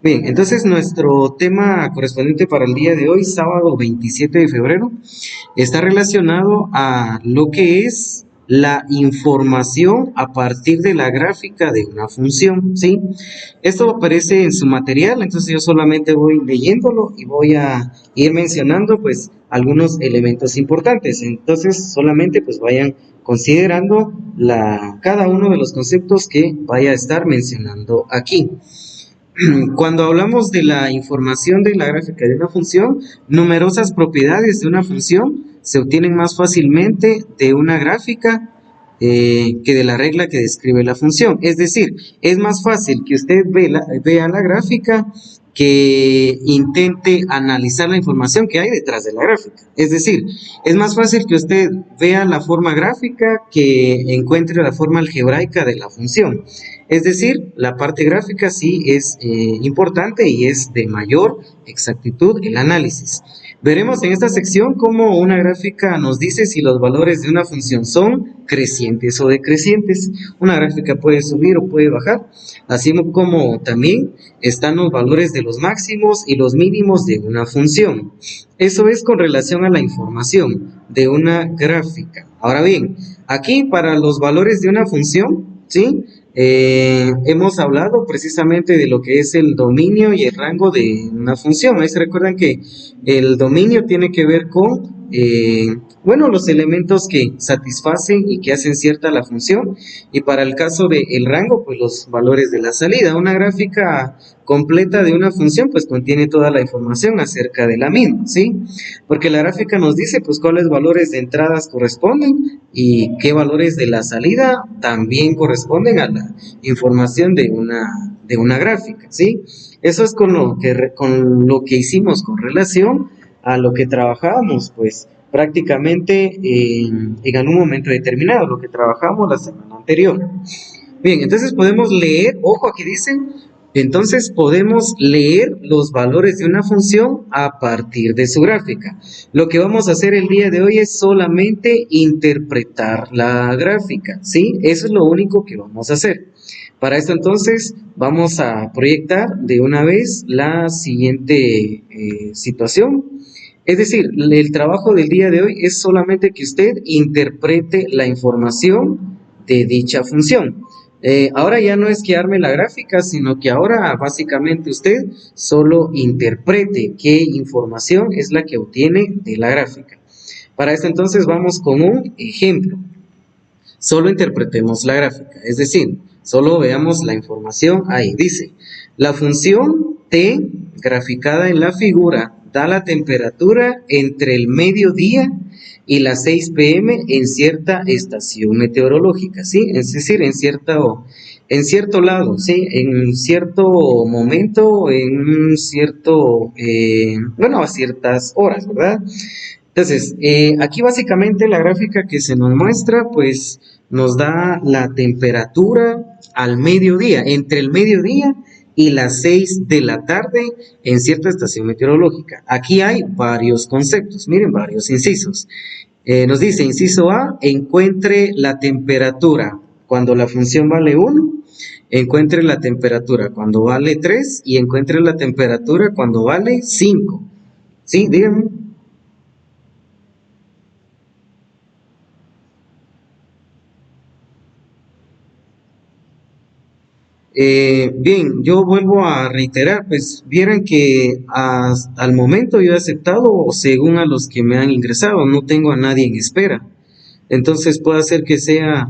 Bien, entonces nuestro tema correspondiente para el día de hoy, sábado 27 de febrero, está relacionado a lo que es la información a partir de la gráfica de una función, ¿sí? Esto aparece en su material, entonces yo solamente voy leyéndolo y voy a ir mencionando pues algunos elementos importantes. Entonces solamente pues vayan considerando cada uno de los conceptos que vaya a estar mencionando aquí. Cuando hablamos de la información de la gráfica de una función, numerosas propiedades de una función se obtienen más fácilmente de una gráfica que de la regla que describe la función. Es decir, es más fácil que usted vea la gráfica que intente analizar la información que hay detrás de la gráfica. Es decir, es más fácil que usted vea la forma gráfica que encuentre la forma algebraica de la función. Es decir, la parte gráfica sí es importante y es de mayor exactitud el análisis. Veremos en esta sección cómo una gráfica nos dice si los valores de una función son crecientes o decrecientes. Una gráfica puede subir o puede bajar, así como también están los valores de los máximos y los mínimos de una función. Eso es con relación a la información de una gráfica. Ahora bien, aquí para los valores de una función, ¿sí? Hemos hablado precisamente de lo que es el dominio y el rango de una función. Ahí se recuerdan que el dominio tiene que ver con, bueno, los elementos que satisfacen y que hacen cierta la función. Y para el caso del rango, pues los valores de la salida. Una gráfica completa de una función, pues contiene toda la información acerca de la misma, ¿sí? Porque la gráfica nos dice, pues, cuáles valores de entradas corresponden y qué valores de la salida también corresponden a la información de una gráfica, ¿sí? Eso es con lo que hicimos con relación a lo que trabajábamos, pues, prácticamente en algún momento determinado, lo que trabajamos la semana anterior. Bien, entonces podemos leer, ojo, aquí dicen, entonces podemos leer los valores de una función a partir de su gráfica. Lo que vamos a hacer el día de hoy es solamente interpretar la gráfica, ¿sí? Eso es lo único que vamos a hacer. Para esto entonces vamos a proyectar de una vez la siguiente situación. Es decir, el trabajo del día de hoy es solamente que usted interprete la información de dicha función. Ahora ya no es que arme la gráfica, sino que ahora básicamente usted solo interprete qué información es la que obtiene de la gráfica. Para esto entonces vamos con un ejemplo. Solo interpretemos la gráfica, es decir, solo veamos la información ahí. Dice, la función t graficada en la figura da la temperatura entre el mediodía y las 6 p.m. en cierta estación meteorológica, ¿sí? Es decir, en cierto lado, ¿sí? En cierto momento, en un cierto, bueno, a ciertas horas, ¿verdad? Entonces, aquí básicamente la gráfica que se nos muestra, pues nos da la temperatura al mediodía, entre el mediodía y las 6 de la tarde en cierta estación meteorológica. Aquí hay varios conceptos, miren, varios incisos. Nos dice, inciso A, encuentre la temperatura cuando la función vale 1, encuentre la temperatura cuando vale 3 y encuentre la temperatura cuando vale 5. ¿Sí? Díganme. Bien, yo vuelvo a reiterar, pues vieran que hasta al momento yo he aceptado según a los que me han ingresado, no tengo a nadie en espera. Entonces puede ser que sea,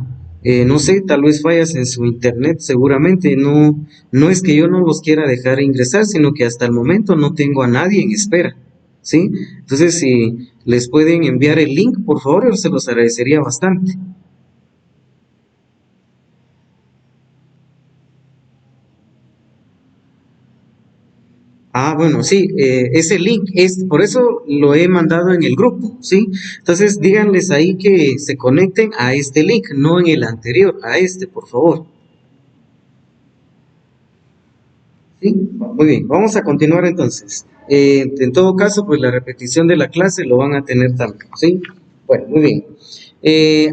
no sé, tal vez fallas en su internet, seguramente no es que yo no los quiera dejar ingresar, sino que hasta el momento no tengo a nadie en espera, ¿sí? Entonces si les pueden enviar el link, por favor, yo se los agradecería bastante. Ah, bueno, sí, ese link es, por eso lo he mandado en el grupo, ¿sí? Entonces díganles ahí que se conecten a este link, no en el anterior, a este, por favor. Sí, muy bien, vamos a continuar entonces. En todo caso, pues la repetición de la clase lo van a tener también, ¿sí? Bueno, muy bien.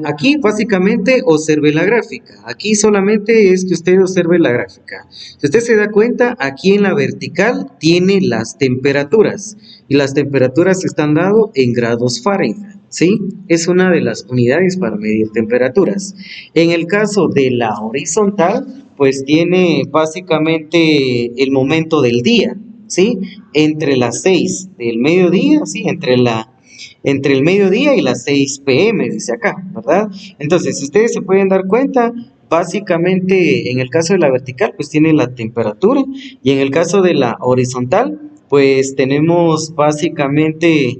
Aquí básicamente observe la gráfica. Aquí solamente es que usted observe la gráfica. Si usted se da cuenta, aquí en la vertical tiene las temperaturas. Y las temperaturas están dadas en grados Fahrenheit, ¿sí? Es una de las unidades para medir temperaturas. En el caso de la horizontal, pues tiene básicamente el momento del día, ¿sí? Entre las 6 del mediodía, ¿sí? Entre el mediodía y las 6 p.m., dice acá, ¿verdad? Entonces, si ustedes se pueden dar cuenta, básicamente en el caso de la vertical, pues tiene la temperatura, y en el caso de la horizontal, pues tenemos básicamente,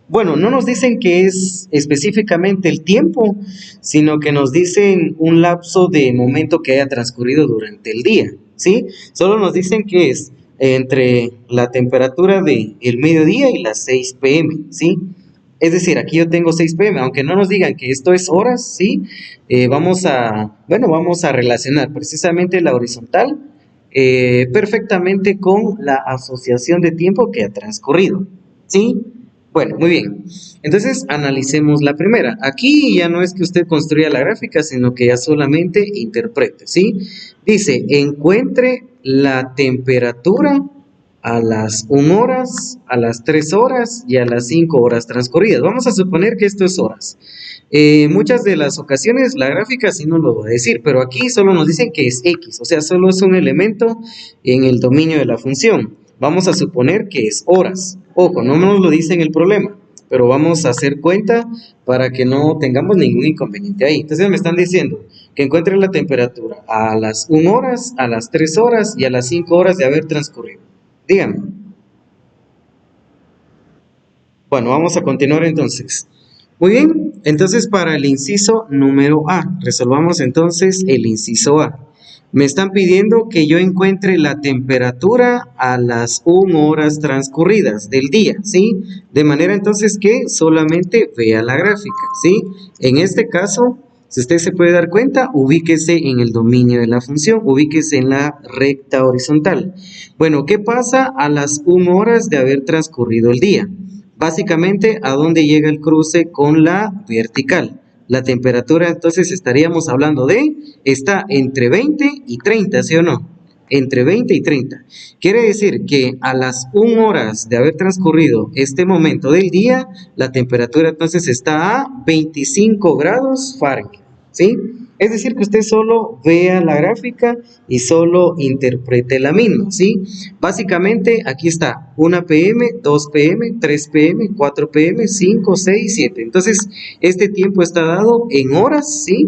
bueno, no nos dicen que es específicamente el tiempo, sino que nos dicen un lapso de momento que haya transcurrido durante el día, ¿sí? Solo nos dicen que es entre la temperatura del mediodía y las 6 p.m., ¿sí? Es decir, aquí yo tengo 6 p.m., aunque no nos digan que esto es horas, ¿sí? Vamos a relacionar precisamente la horizontal perfectamente con la asociación de tiempo que ha transcurrido, ¿sí? Bueno, muy bien. Entonces, analicemos la primera. Aquí ya no es que usted construya la gráfica, sino que ya solamente interprete, ¿sí? Dice, encuentre la temperatura a las 1 horas, a las 3 horas y a las 5 horas transcurridas. Vamos a suponer que esto es horas. Muchas de las ocasiones la gráfica sí nos lo va a decir, pero aquí solo nos dicen que es X, o sea, solo es un elemento en el dominio de la función. Vamos a suponer que es horas. Ojo, no nos lo dice en el problema, pero vamos a hacer cuenta para que no tengamos ningún inconveniente ahí. Entonces me están diciendo que encuentre la temperatura a las 1 horas, a las 3 horas y a las 5 horas de haber transcurrido. Díganme. Bueno, vamos a continuar entonces. Muy bien, entonces para el inciso número A, resolvamos entonces el inciso A. Me están pidiendo que yo encuentre la temperatura a las 1 horas transcurridas del día, ¿sí? De manera entonces que solamente vea la gráfica, ¿sí? En este caso, si usted se puede dar cuenta, ubíquese en el dominio de la función, ubíquese en la recta horizontal. Bueno, ¿qué pasa a las 1 horas de haber transcurrido el día? Básicamente, ¿a dónde llega el cruce con la vertical? La temperatura, entonces, estaríamos hablando de, está entre 20 y 30, ¿sí o no? Entre 20 y 30. Quiere decir que a las 1 horas de haber transcurrido este momento del día, la temperatura entonces está a 25 grados Fahrenheit, ¿sí? Es decir, que usted solo vea la gráfica y solo interprete la misma, ¿sí? Básicamente, aquí está 1 p.m., 2 p.m., 3 p.m., 4 p.m., 5, 6, 7. Entonces, este tiempo está dado en horas, ¿sí?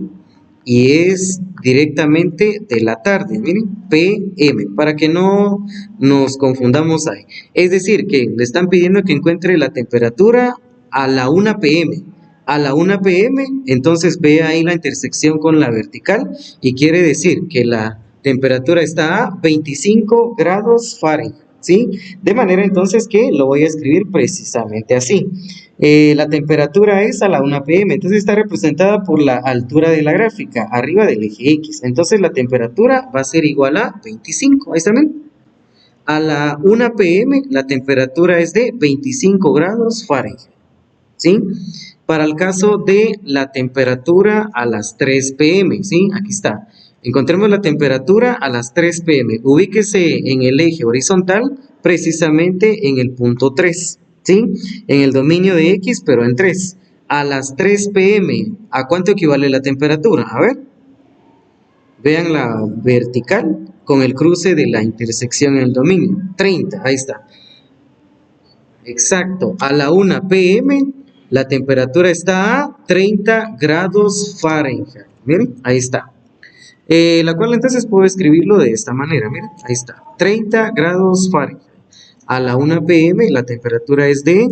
Y es directamente de la tarde, miren, p.m., para que no nos confundamos ahí. Es decir, que le están pidiendo que encuentre la temperatura a la 1 p.m., a la 1 p.m., entonces ve ahí la intersección con la vertical y quiere decir que la temperatura está a 25 grados Fahrenheit, ¿sí? De manera entonces que lo voy a escribir precisamente así. La temperatura es a la 1 p.m., entonces está representada por la altura de la gráfica, arriba del eje X. Entonces la temperatura va a ser igual a 25, ahí está bien. A la 1 p.m. la temperatura es de 25 grados Fahrenheit, ¿sí? Para el caso de la temperatura a las 3 p.m., ¿sí? Aquí está. Encontremos la temperatura a las 3 p.m. Ubíquese en el eje horizontal, precisamente en el punto 3, ¿sí? En el dominio de X, pero en 3. A las 3 p.m., ¿a cuánto equivale la temperatura? A ver. Vean la vertical con el cruce de la intersección en el dominio. 30, ahí está. Exacto, a la 1 p.m. la temperatura está a 30 grados Fahrenheit. Miren, ahí está. La cual entonces puedo escribirlo de esta manera. Miren, ahí está. 30 grados Fahrenheit. A la 1 p.m. la temperatura es de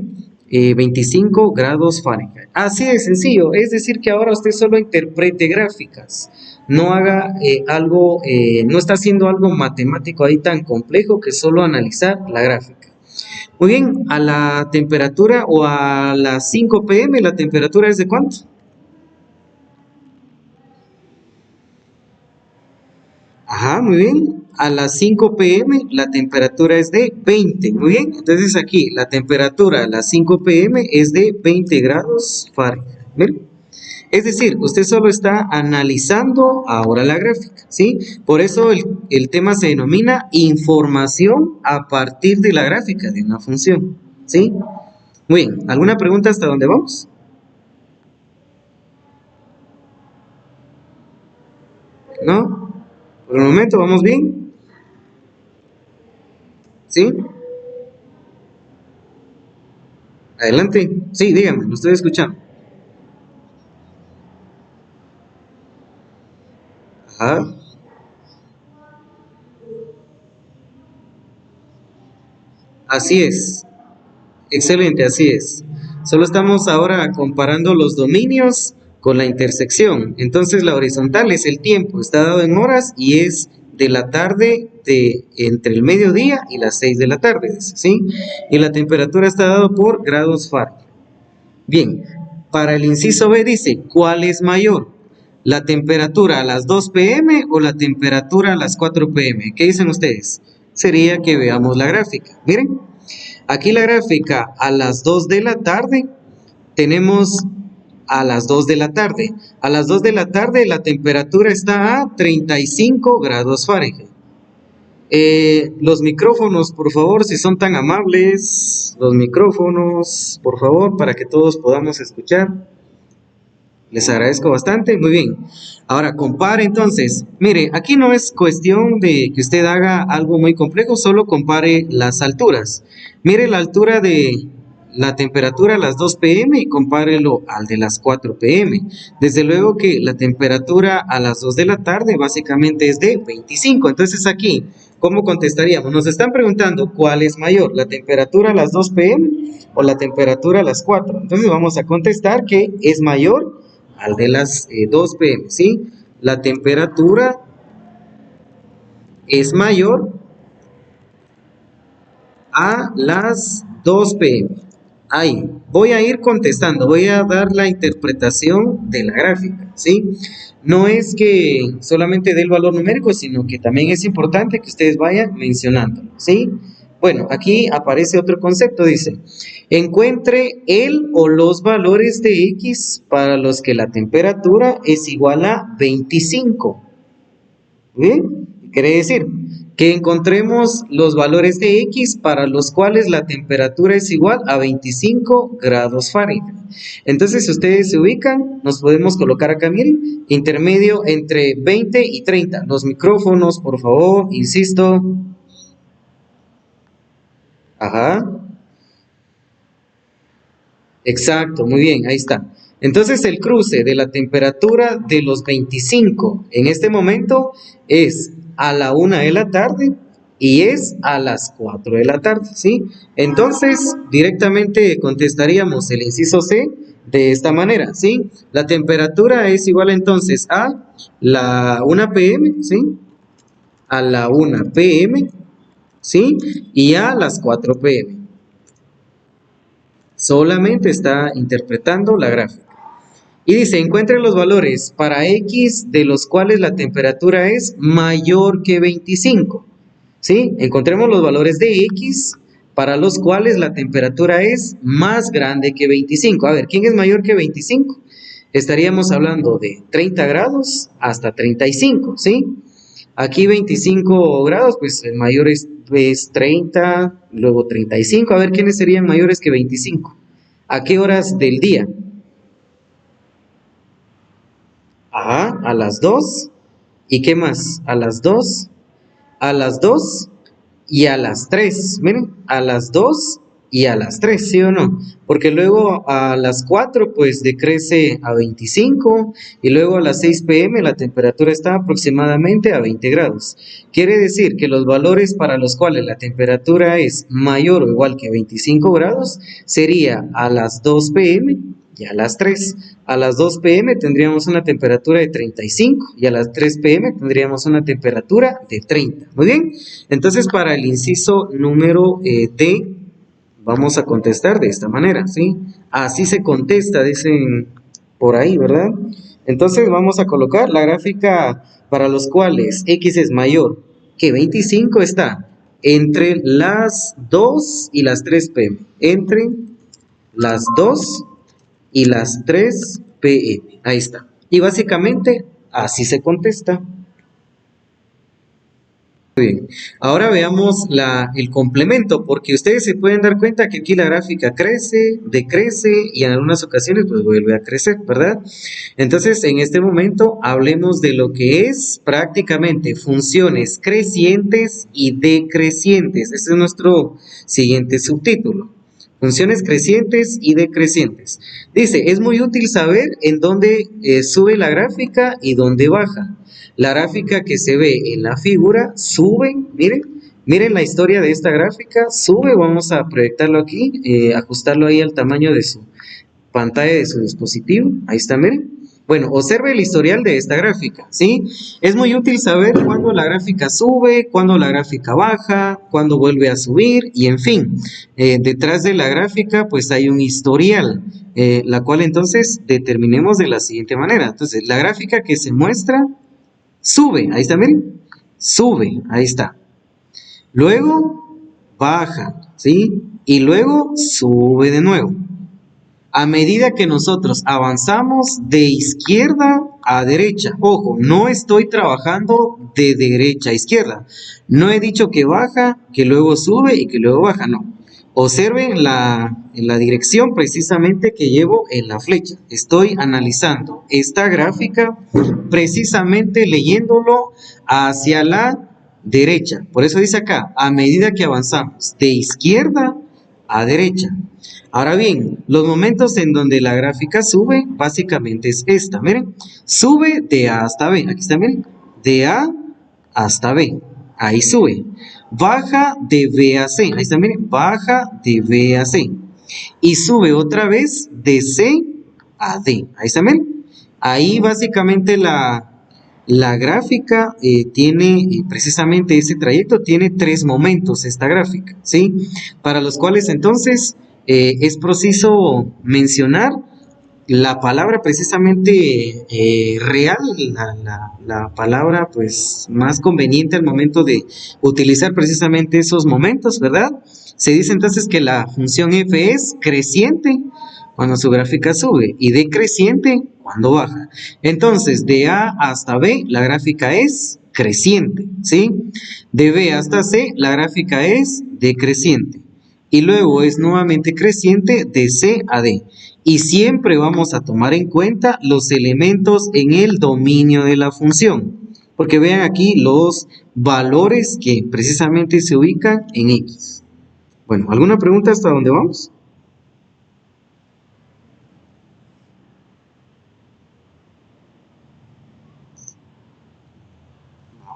25 grados Fahrenheit. Así de sencillo. Es decir que ahora usted solo interprete gráficas. No haga no está haciendo algo matemático ahí tan complejo que solo analizar la gráfica. Muy bien, a la temperatura o a las 5 p.m. la temperatura es de ¿cuánto? Ajá, muy bien. A las 5 p.m. la temperatura es de 20. Muy bien, entonces aquí la temperatura a las 5 p.m. es de 20 grados Fahrenheit. Miren. Es decir, usted solo está analizando ahora la gráfica, ¿sí? Por eso el tema se denomina información a partir de la gráfica de una función, ¿sí? Muy bien, ¿alguna pregunta hasta dónde vamos? ¿No? Por el momento, ¿vamos bien? ¿Sí? Adelante. Sí, dígame, lo estoy escuchando. Ajá. Así es. Excelente, así es. Solo estamos ahora comparando los dominios con la intersección. Entonces la horizontal es el tiempo, está dado en horas y es de la tarde de entre el mediodía y las 6 de la tarde, ¿sí? Y la temperatura está dado por grados Fahrenheit. Bien, para el inciso B dice, ¿cuál es mayor? ¿La temperatura a las 2 p.m. o la temperatura a las 4 p.m.? ¿Qué dicen ustedes? Sería que veamos la gráfica. Miren, aquí la gráfica a las 2 de la tarde, tenemos a las 2 de la tarde. A las 2 de la tarde la temperatura está a 35 grados Fahrenheit. Los micrófonos, por favor, si son tan amables, los micrófonos, por favor, para que todos podamos escuchar. Les agradezco bastante, muy bien. Ahora, compare entonces. Mire, aquí no es cuestión de que usted haga algo muy complejo, solo compare las alturas. Mire la altura de la temperatura a las 2 p.m. y compárelo al de las 4 p.m. Desde luego que la temperatura a las 2 de la tarde básicamente es de 25. Entonces aquí, ¿cómo contestaríamos? Nos están preguntando cuál es mayor, la temperatura a las 2 p.m. o la temperatura a las 4. Entonces vamos a contestar que es mayor al de las 2 p.m., ¿sí? La temperatura es mayor a las 2 p.m. Ahí, voy a ir contestando, voy a dar la interpretación de la gráfica, ¿sí? No es que solamente dé el valor numérico, sino que también es importante que ustedes vayan mencionándolo, ¿sí? Bueno, aquí aparece otro concepto, dice, encuentre el o los valores de X para los que la temperatura es igual a 25. ¿Bien? Quiere decir que encontremos los valores de X para los cuales la temperatura es igual a 25 grados Fahrenheit. Entonces, si ustedes se ubican, nos podemos colocar acá, miren, intermedio entre 20 y 30. Los micrófonos, por favor, insisto. Ajá. Exacto, muy bien, ahí está. Entonces el cruce de la temperatura de los 25 en este momento es a la 1 de la tarde y es a las 4 de la tarde, ¿sí? Entonces directamente contestaríamos el inciso C de esta manera, ¿sí? La temperatura es igual entonces a la 1 p.m., ¿sí? A la 1 p.m., ¿sí? Y a las 4 p.m. Solamente está interpretando la gráfica. Y dice, encuentre los valores para X de los cuales la temperatura es mayor que 25. ¿Sí? Encontremos los valores de X para los cuales la temperatura es más grande que 25. A ver, ¿quién es mayor que 25? Estaríamos hablando de 30 grados hasta 35, ¿sí? Aquí 25 grados, pues el mayor es 30, luego 35. A ver, ¿quiénes serían mayores que 25? ¿A qué horas del día? Ajá, a las 2. ¿Y qué más? A las 2, a las 2 y a las 3. Miren, a las 2 y a las 3, ¿sí o no? Porque luego a las 4 pues decrece a 25 y luego a las 6 p.m. la temperatura está aproximadamente a 20 grados. Quiere decir que los valores para los cuales la temperatura es mayor o igual que 25 grados sería a las 2 p.m. y a las 3. A las 2 p.m. tendríamos una temperatura de 35 y a las 3 p.m. tendríamos una temperatura de 30. Muy bien, entonces para el inciso número D vamos a contestar de esta manera, ¿sí? Así se contesta, dicen por ahí, ¿verdad? Entonces vamos a colocar la gráfica para los cuales X es mayor que 25 está entre las 2 y las 3 p.m. Entre las 2 y las 3 p.m. Ahí está. Y básicamente así se contesta. Muy bien, ahora veamos el complemento, porque ustedes se pueden dar cuenta que aquí la gráfica crece, decrece y en algunas ocasiones pues vuelve a crecer, ¿verdad? Entonces, en este momento hablemos de lo que es prácticamente funciones crecientes y decrecientes. Este es nuestro siguiente subtítulo. Funciones crecientes y decrecientes. Dice, es muy útil saber en dónde sube la gráfica y dónde baja. La gráfica que se ve en la figura sube, miren la historia de esta gráfica, sube, vamos a proyectarlo aquí, ajustarlo ahí al tamaño de su pantalla de su dispositivo, ahí está, miren. Bueno, observe el historial de esta gráfica, ¿sí? Es muy útil saber cuándo la gráfica sube, cuándo la gráfica baja, cuándo vuelve a subir y en fin, detrás de la gráfica pues hay un historial, la cual entonces determinemos de la siguiente manera. Entonces, la gráfica que se muestra sube, ahí está, miren, sube, ahí está. Luego baja, ¿sí? Y luego sube de nuevo. A medida que nosotros avanzamos de izquierda a derecha, ojo, no estoy trabajando de derecha a izquierda. No he dicho que baja, que luego sube y que luego baja, no. Observen en la dirección precisamente que llevo en la flecha. Estoy analizando esta gráfica precisamente leyéndolo hacia la derecha. Por eso dice acá, a medida que avanzamos de izquierda a derecha. Ahora bien, los momentos en donde la gráfica sube, básicamente es esta, miren, sube de A hasta B, aquí está, miren, de A hasta B, ahí sube, baja de B a C, ahí está, miren, baja de B a C, y sube otra vez de C a D, ahí está, miren, ahí básicamente la gráfica tiene precisamente ese trayecto, tiene 3 momentos esta gráfica, ¿sí? Para los cuales entonces es preciso mencionar la palabra precisamente real, la palabra pues más conveniente al momento de utilizar precisamente esos momentos, ¿verdad? Se dice entonces que la función f es creciente cuando su gráfica sube y decreciente cuando baja. Entonces, de A hasta B, la gráfica es creciente, ¿sí? De B hasta C, la gráfica es decreciente. Y luego es nuevamente creciente de C a D. Y siempre vamos a tomar en cuenta los elementos en el dominio de la función. Porque vean aquí los valores que precisamente se ubican en X. Bueno, ¿alguna pregunta hasta dónde vamos?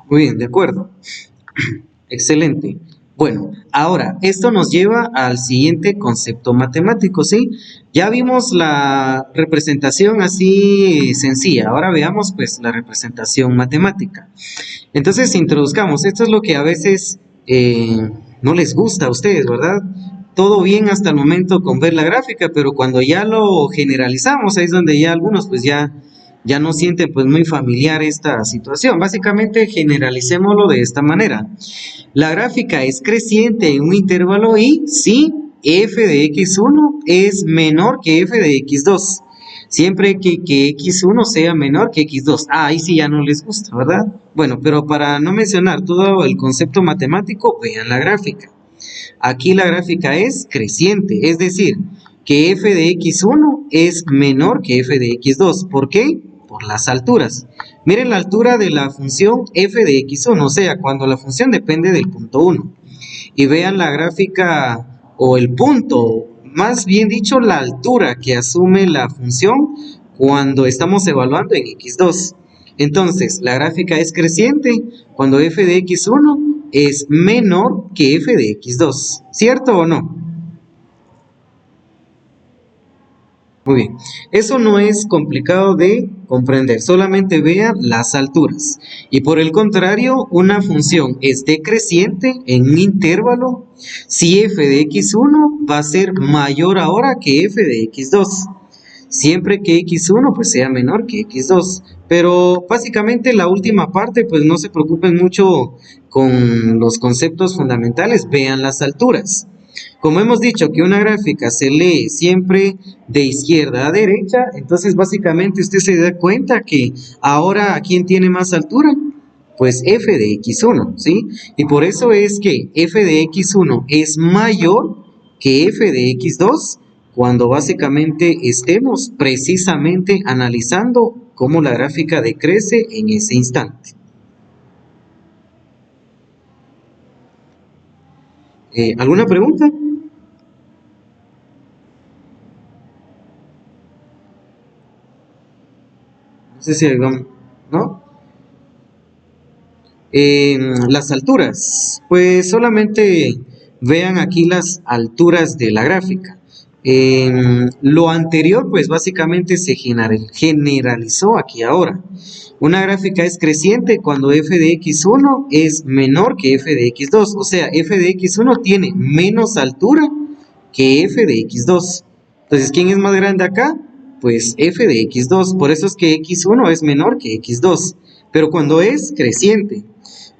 Muy bien, de acuerdo. Excelente. Bueno, ahora, esto nos lleva al siguiente concepto matemático, ¿sí? Ya vimos la representación así sencilla, ahora veamos pues la representación matemática. Entonces, introduzcamos, esto es lo que a veces no les gusta a ustedes, ¿verdad? Todo bien hasta el momento con ver la gráfica, pero cuando ya lo generalizamos, ahí es donde ya algunos pues ya no sienten pues muy familiar esta situación. Básicamente generalicémoslo de esta manera. La gráfica es creciente en un intervalo y si f de x1 es menor que f de x2. Siempre que x1 sea menor que x2. Ahí sí ya no les gusta, ¿verdad? Bueno, pero para no mencionar todo el concepto matemático, vean la gráfica. Aquí la gráfica es creciente, es decir, que f de x1 es menor que f de x2. ¿Por qué? Por las alturas. Miren la altura de la función f de x1, o sea, cuando la función depende del punto 1. Y vean la gráfica o el punto, más bien dicho, la altura que asume la función cuando estamos evaluando en x2. Entonces, la gráfica es creciente cuando f de x1 es menor que f de x2. ¿Cierto o no? Muy bien, eso no es complicado de comprender, solamente vean las alturas. Y por el contrario, una función es decreciente en un intervalo si f de x1 va a ser mayor ahora que f de x2. Siempre que x1 pues sea menor que x2. Pero básicamente la última parte pues no se preocupen mucho con los conceptos fundamentales, vean las alturas. Como hemos dicho que una gráfica se lee siempre de izquierda a derecha, entonces básicamente usted se da cuenta que ahora ¿quién tiene más altura? Pues f de x1, ¿sí? Y por eso es que f de x1 es mayor que f de x2 cuando básicamente estemos precisamente analizando cómo la gráfica decrece en ese instante. ¿Alguna pregunta? No sé si algún, ¿no? Las alturas, pues solamente vean aquí las alturas de la gráfica. Lo anterior, pues básicamente se generalizó aquí ahora. Una gráfica es creciente cuando f de x1 es menor que f de x2, o sea, f de x1 tiene menos altura que f de x2. Entonces, ¿quién es más grande acá? Pues f de x2, por eso es que x1 es menor que x2, pero cuando es creciente.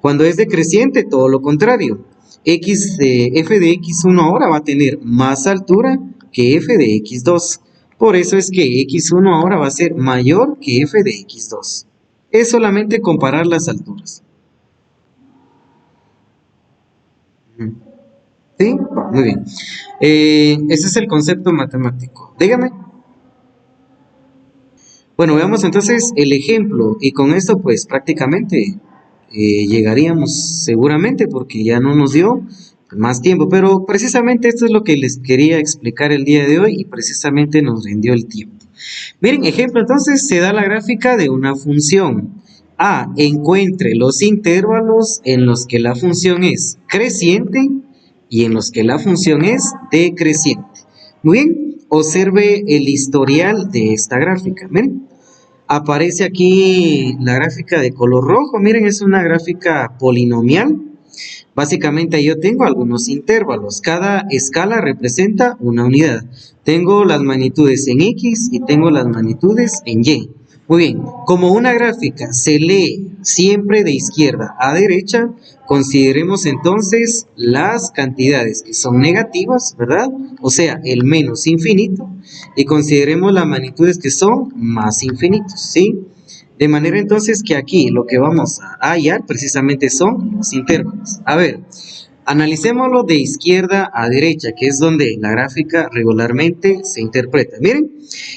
Cuando es decreciente, todo lo contrario. F de x1 ahora va a tener más altura que f de x2. Por eso es que x1 ahora va a ser mayor que f de x2. Es solamente comparar las alturas. ¿Sí? Muy bien. Ese es el concepto matemático. Dígame. Bueno, veamos entonces el ejemplo y con esto pues prácticamente llegaríamos seguramente porque ya no nos dio más tiempo, pero precisamente esto es lo que les quería explicar el día de hoy y precisamente nos rindió el tiempo. Miren, ejemplo, entonces se da la gráfica de una función. A, encuentre los intervalos en los que la función es creciente y en los que la función es decreciente. Muy bien, observe el historial de esta gráfica. Miren, aparece aquí la gráfica de color rojo. Miren, es una gráfica polinomial. Básicamente yo tengo algunos intervalos. Cada escala representa una unidad. Tengo las magnitudes en X y tengo las magnitudes en Y. Muy bien, como una gráfica se lee siempre de izquierda a derecha, consideremos entonces las cantidades que son negativas, ¿verdad? O sea, el menos infinito, y consideremos las magnitudes que son más infinitos, ¿sí? De manera entonces que aquí lo que vamos a hallar precisamente son los intervalos. A ver, analicémoslo de izquierda a derecha, que es donde la gráfica regularmente se interpreta. Miren,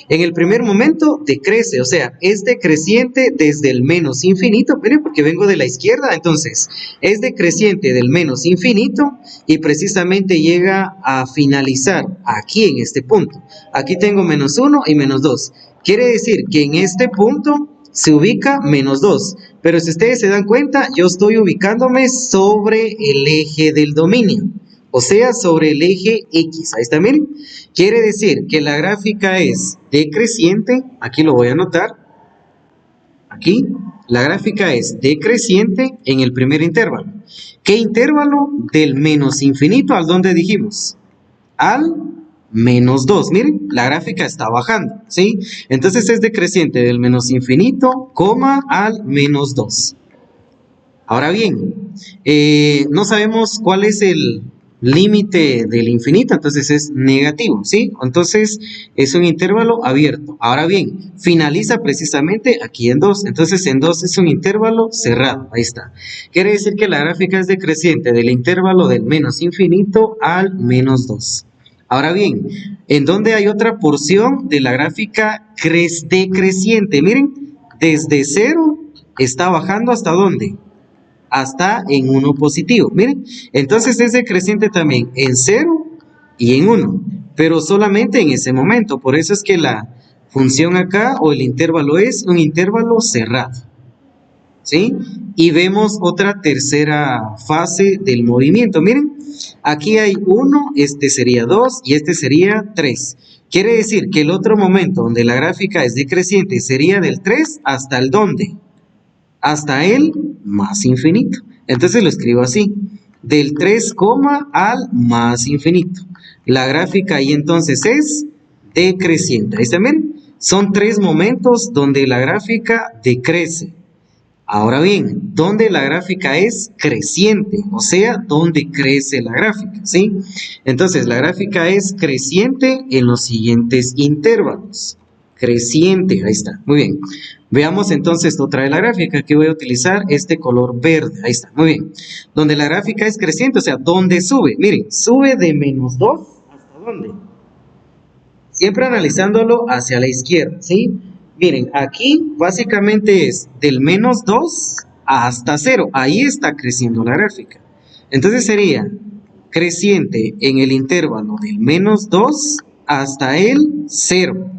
en el primer momento decrece, o sea, es decreciente desde el menos infinito. Miren, porque vengo de la izquierda, entonces es decreciente del menos infinito y precisamente llega a finalizar aquí en este punto. Aquí tengo menos 1 y menos 2. Quiere decir que en este punto se ubica menos 2, pero si ustedes se dan cuenta, yo estoy ubicándome sobre el eje del dominio, o sea, sobre el eje X. Ahí está, miren. Quiere decir que la gráfica es decreciente, aquí lo voy a anotar, aquí, la gráfica es decreciente en el primer intervalo. ¿Qué intervalo? Del menos infinito, ¿al dónde dijimos? Al menos 2, miren, la gráfica está bajando, ¿sí? Entonces es decreciente del menos infinito, al menos 2. Ahora bien, no sabemos cuál es el límite del infinito, entonces es negativo, ¿sí? Entonces es un intervalo abierto. Ahora bien, finaliza precisamente aquí en 2, entonces en 2 es un intervalo cerrado, ahí está. Quiere decir que la gráfica es decreciente del intervalo del menos infinito al menos 2. Ahora bien, ¿en dónde hay otra porción de la gráfica decreciente? Miren, desde 0 está bajando ¿hasta dónde? Hasta en 1 positivo. Miren, entonces es decreciente también en 0 y en 1, pero solamente en ese momento. Por eso es que la función acá o el intervalo es un intervalo cerrado, ¿sí? Y vemos otra tercera fase del movimiento. Miren, aquí hay 1, este sería 2 y este sería 3. Quiere decir que el otro momento donde la gráfica es decreciente sería del 3 hasta el ¿dónde? Hasta el más infinito. Entonces lo escribo así, del 3, al más infinito. La gráfica ahí entonces es decreciente. Ahí está, miren, son 3 momentos donde la gráfica decrece. Ahora bien, ¿dónde la gráfica es creciente? O sea, ¿dónde crece la gráfica? ¿Sí? Entonces, la gráfica es creciente en los siguientes intervalos. Creciente, ahí está, muy bien. Veamos entonces otra de la gráfica. Aquí voy a utilizar este color verde, ahí está, muy bien. Donde la gráfica es creciente, o sea, ¿dónde sube? Miren, sube de -2, ¿hasta dónde? Siempre analizándolo hacia la izquierda, ¿sí? Miren, aquí básicamente es del -2 hasta 0. Ahí está creciendo la gráfica. Entonces sería creciente en el intervalo del -2 hasta el 0.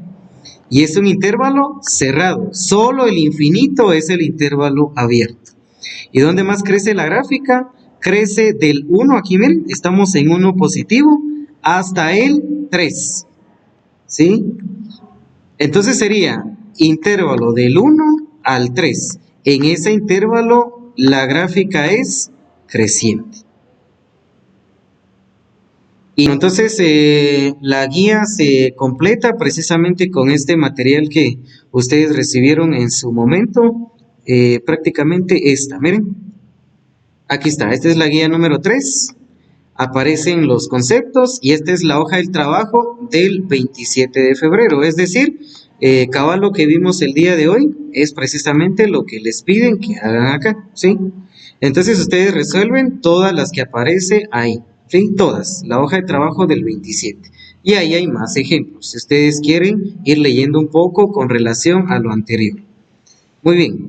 Y es un intervalo cerrado. Solo el infinito es el intervalo abierto. ¿Y dónde más crece la gráfica? Crece del 1, aquí miren, estamos en 1 positivo, hasta el 3. ¿Sí? Entonces sería intervalo del 1 al 3. En ese intervalo la gráfica es creciente. Y entonces la guía se completa precisamente con este material que ustedes recibieron en su momento. Prácticamente esta, miren. Aquí está, esta es la guía número 3. Aparecen los conceptos y esta es la hoja del trabajo del 27 de febrero, es decir, cabal lo que vimos el día de hoy es precisamente lo que les piden que hagan acá, ¿sí? Entonces ustedes resuelven todas las que aparece ahí, ¿sí? Todas, la hoja de trabajo del 27. Y ahí hay más ejemplos, si ustedes quieren ir leyendo un poco con relación a lo anterior. Muy bien.